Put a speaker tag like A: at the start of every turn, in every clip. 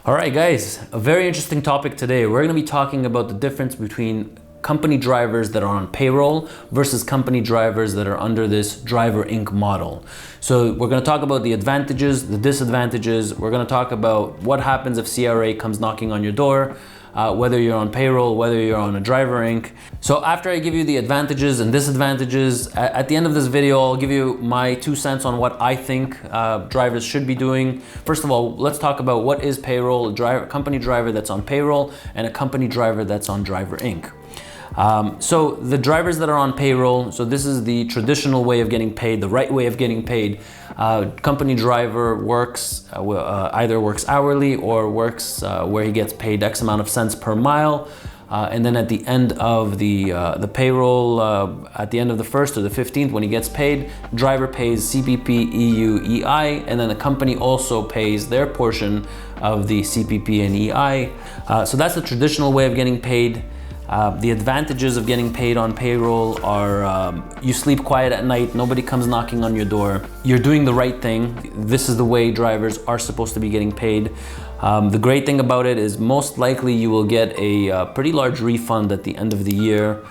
A: All right, guys, a very interesting topic today. We're going to be talking about the difference between company drivers that are on payroll versus company drivers that are under this Driver Inc. model. So we're going to talk about the advantages, the disadvantages. We're going to talk about what happens if CRA comes knocking on your door, whether you're on payroll, whether you're on a Driver Inc. So after I give you the advantages and disadvantages, at the end of this video, I'll give you my 2 cents on what I think drivers should be doing. First of all, let's talk about what is payroll, a company driver that's on payroll and a company driver that's on Driver Inc. So the drivers that are on payroll, so this is the traditional way of getting paid, the right way of getting paid. Company driver works, either works hourly or works where he gets paid X amount of cents per mile. And then at the end of the payroll, at the end of the 1st or the 15th, when he gets paid, driver pays CPP, EU, EI, and then the company also pays their portion of the CPP and EI. So that's the traditional way of getting paid. The advantages of getting paid on payroll are you sleep quiet at night, nobody comes knocking on your door, you're doing the right thing. This is the way drivers are supposed to be getting paid. The great thing about it is most likely you will get a pretty large refund at the end of the year.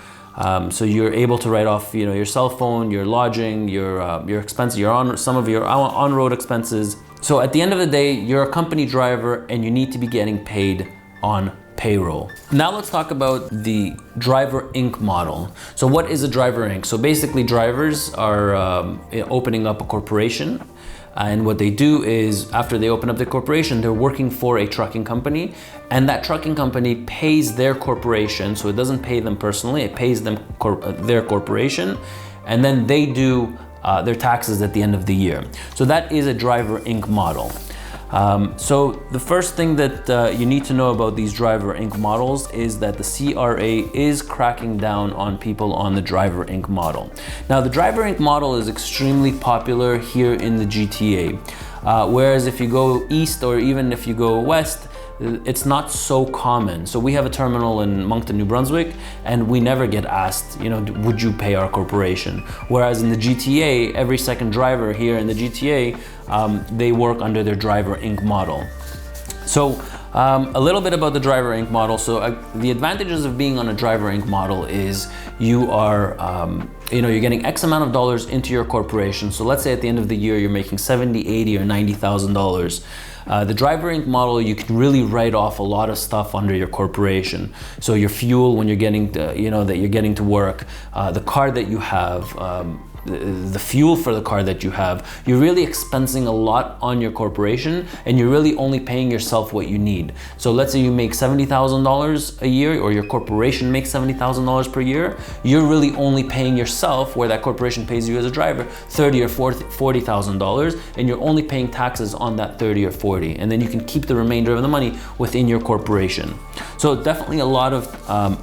A: So you're able to write off, your cell phone, your lodging, your expenses, some of your on-road expenses. So at the end of the day, you're a company driver and you need to be getting paid on payroll. Now let's talk about the Driver Inc. model. So what is a Driver Inc.? So basically drivers are opening up a corporation, and what they do is after they open up the corporation, they're working for a trucking company, and that trucking company pays their corporation. So it doesn't pay them personally, it pays them their corporation, and then they do their taxes at the end of the year. So that is a Driver Inc. model. So the first thing that you need to know about these Driver Inc. models is that the CRA is cracking down on people on the Driver Inc. model. Now the Driver Inc. model is extremely popular here in the GTA, whereas if you go east or even if you go west, it's not so common. So we have a terminal in Moncton, New Brunswick, and we never get asked, would you pay our corporation? Whereas in the GTA, every second driver here in the GTA, they work under their Driver Inc. model. So a little bit about the Driver Inc. model. So the advantages of being on a Driver Inc. model is you are, you're getting X amount of dollars into your corporation. So let's say at the end of the year, you're making $70,000, $80,000, or $90,000. The Driver Inc. model, you can really write off a lot of stuff under your corporation. So your fuel when you're getting to, that you're getting to work, the car that you have, the fuel for the car that you have, you're really expensing a lot on your corporation and you're really only paying yourself what you need. So let's say you make $70,000 a year or your corporation makes $70,000 per year, you're really only paying yourself, where that corporation pays you as a driver, $30,000 or $40,000, and you're only paying taxes on that 30 or 40, and then you can keep the remainder of the money within your corporation. So definitely a lot of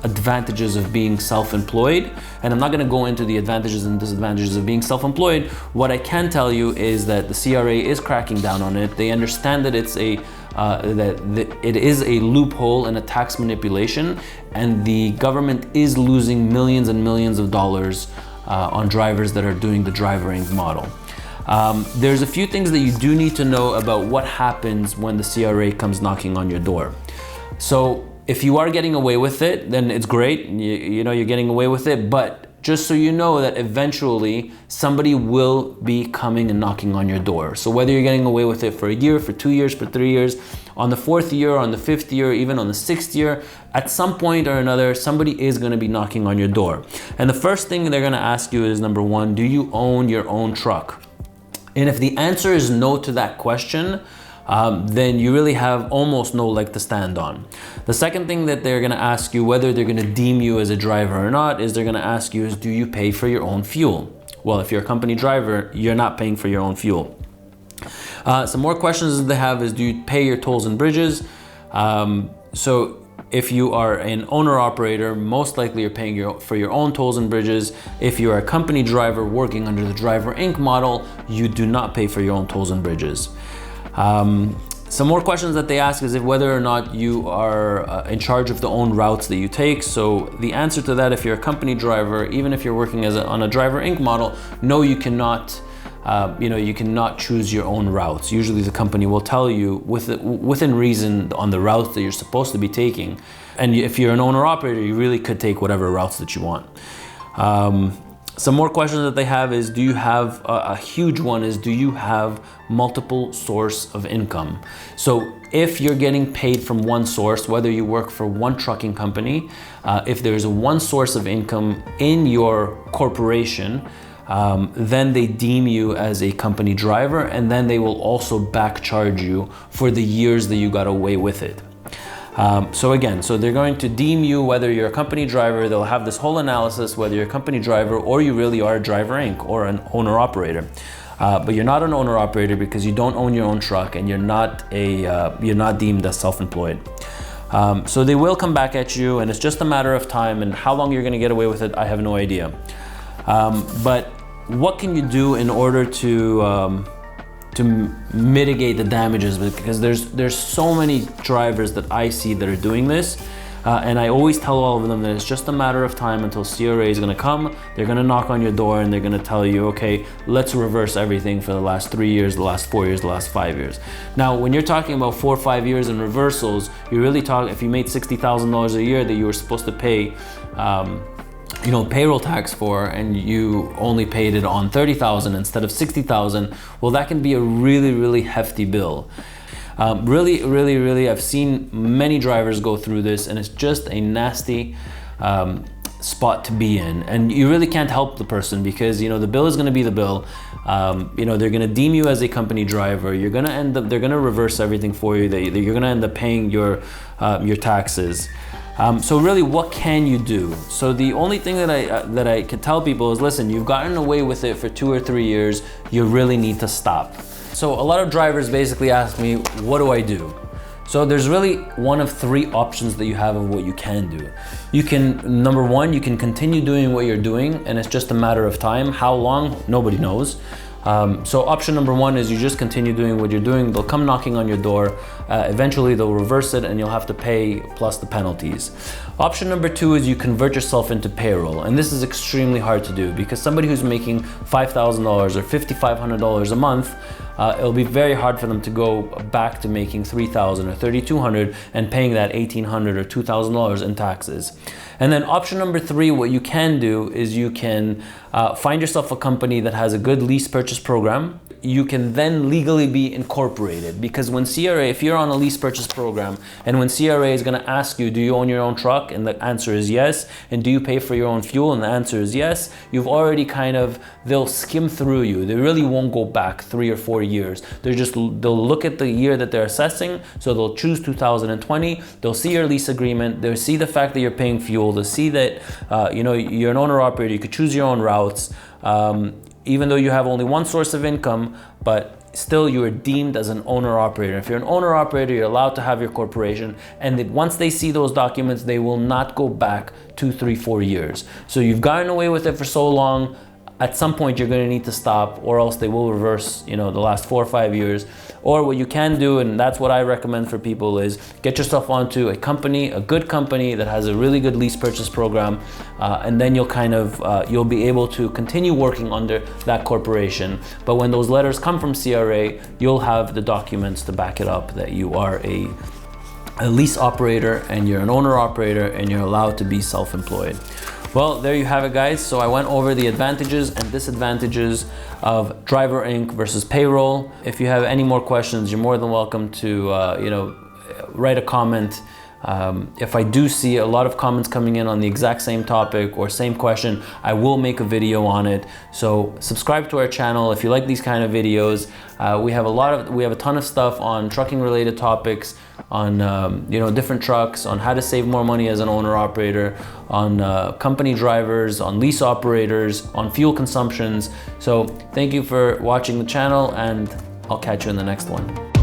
A: advantages of being self-employed, and I'm not going to go into the advantages and disadvantages of being self-employed. What I can tell you is that the CRA is cracking down on it. They understand that it's it is a loophole and a tax manipulation, and the government is losing millions and millions of dollars on drivers that are doing the Driver Inc. model. There's a few things that you do need to know about what happens when the CRA comes knocking on your door. So if you are getting away with it, then it's great. You're getting away with it, but just so you know that eventually somebody will be coming and knocking on your door. So whether you're getting away with it for a year, for 2 years, for 3 years, on the 4th year, on the 5th year, even on the 6th year, at some point or another, somebody is going to be knocking on your door. And the first thing they're going to ask you is, number one, do you own your own truck? And if the answer is no to that question, then you really have almost no leg to stand on. The second thing that they're gonna ask you, whether they're gonna deem you as a driver or not, is they're gonna ask you is, do you pay for your own fuel? Well, if you're a company driver, you're not paying for your own fuel. Some more questions that they have is, do you pay your tolls and bridges? So if you are an owner-operator, most likely you're paying for your own tolls and bridges. If you're a company driver working under the Driver Inc. model, you do not pay for your own tolls and bridges. Some more questions that they ask is whether or not you are in charge of the own routes that you take. So the answer to that, if you're a company driver, even if you're working on a Driver Inc. model, no, you cannot you cannot choose your own routes. Usually the company will tell you within reason on the routes that you're supposed to be taking. And if you're an owner operator, you really could take whatever routes that you want. Some more questions that they have is, do you have, a huge one is, do you have multiple source of income? So if you're getting paid from one source, whether you work for one trucking company, if there's one source of income in your corporation, then they deem you as a company driver, and then they will also back charge you for the years that you got away with it. So they're going to deem you whether you're a company driver. They'll have this whole analysis whether you're a company driver or you really are a Driver Inc. or an owner operator. But you're not an owner operator because you don't own your own truck, and you're not deemed as self-employed. So they will come back at you, and it's just a matter of time, and how long you're going to get away with it, I have no idea. But what can you do in order to mitigate the damages? Because there's so many drivers that I see that are doing this, and I always tell all of them that it's just a matter of time until CRA is going to come. They're going to knock on your door and they're going to tell you, okay, let's reverse everything for the last 3 years, the last 4 years, the last 5 years. Now, when you're talking about 4 or 5 years in reversals, you really talk, if you made $60,000 a year that you were supposed to pay payroll tax for, and you only paid it on $30,000 instead of $60,000, well, that can be a really, really hefty bill. Really, I've seen many drivers go through this, and it's just a nasty spot to be in. And you really can't help the person, because the bill is going to be the bill. They're going to deem you as a company driver. You're going to end up, they're going to reverse everything for you. You're going to end up paying your taxes. So really, what can you do? So the only thing that I can tell people is, listen, you've gotten away with it for 2 or 3 years. You really need to stop. So a lot of drivers basically ask me, what do I do? So there's really one of 3 options that you have of what you can do. You can, number one, you can continue doing what you're doing, and it's just a matter of time. How long? Nobody knows. So option number one is you just continue doing what you're doing. They'll come knocking on your door. Eventually they'll reverse it, and you'll have to pay plus the penalties. Option number 2 is you convert yourself into payroll. And this is extremely hard to do, because somebody who's making $5,000 or $5,500 a month, it'll be very hard for them to go back to making $3,000 or $3,200 and paying that $1,800 or $2,000 in taxes. And then option number 3, what you can do is you can find yourself a company that has a good lease purchase program. You can then legally be incorporated, because when CRA, if you're on a lease purchase program, and when CRA is going to ask you, do you own your own truck? And the answer is yes. And do you pay for your own fuel? And the answer is yes. You've already they'll skim through you. They really won't go back 3 or 4 years. They'll look at the year that they're assessing. So they'll choose 2020. They'll see your lease agreement. They'll see the fact that you're paying fuel. They'll see that you're an owner operator. You could choose your own routes. Even though you have only one source of income, but still you are deemed as an owner operator. If you're an owner operator, you're allowed to have your corporation, and once they see those documents, they will not go back 2, 3, 4 years. So you've gotten away with it for so long. At some point you're going to need to stop, or else they will reverse the last 4 or 5 years. Or what you can do, and that's what I recommend for people, is get yourself onto a good company that has a really good lease purchase program, and then you'll be able to continue working under that corporation. But when those letters come from CRA, you'll have the documents to back it up that you are a lease operator, and you're an owner operator, and you're allowed to be self-employed. Well, there you have it, guys. So I went over the advantages and disadvantages of Driver Inc. versus Payroll. If you have any more questions, you're more than welcome to write a comment. If I do see a lot of comments coming in on the exact same topic or same question, I will make a video on it. So subscribe to our channel if you like these kind of videos. We have a ton of stuff on trucking related topics, on different trucks, on how to save more money as an owner operator, on company drivers, on lease operators, on fuel consumptions. So thank you for watching the channel, and I'll catch you in the next one.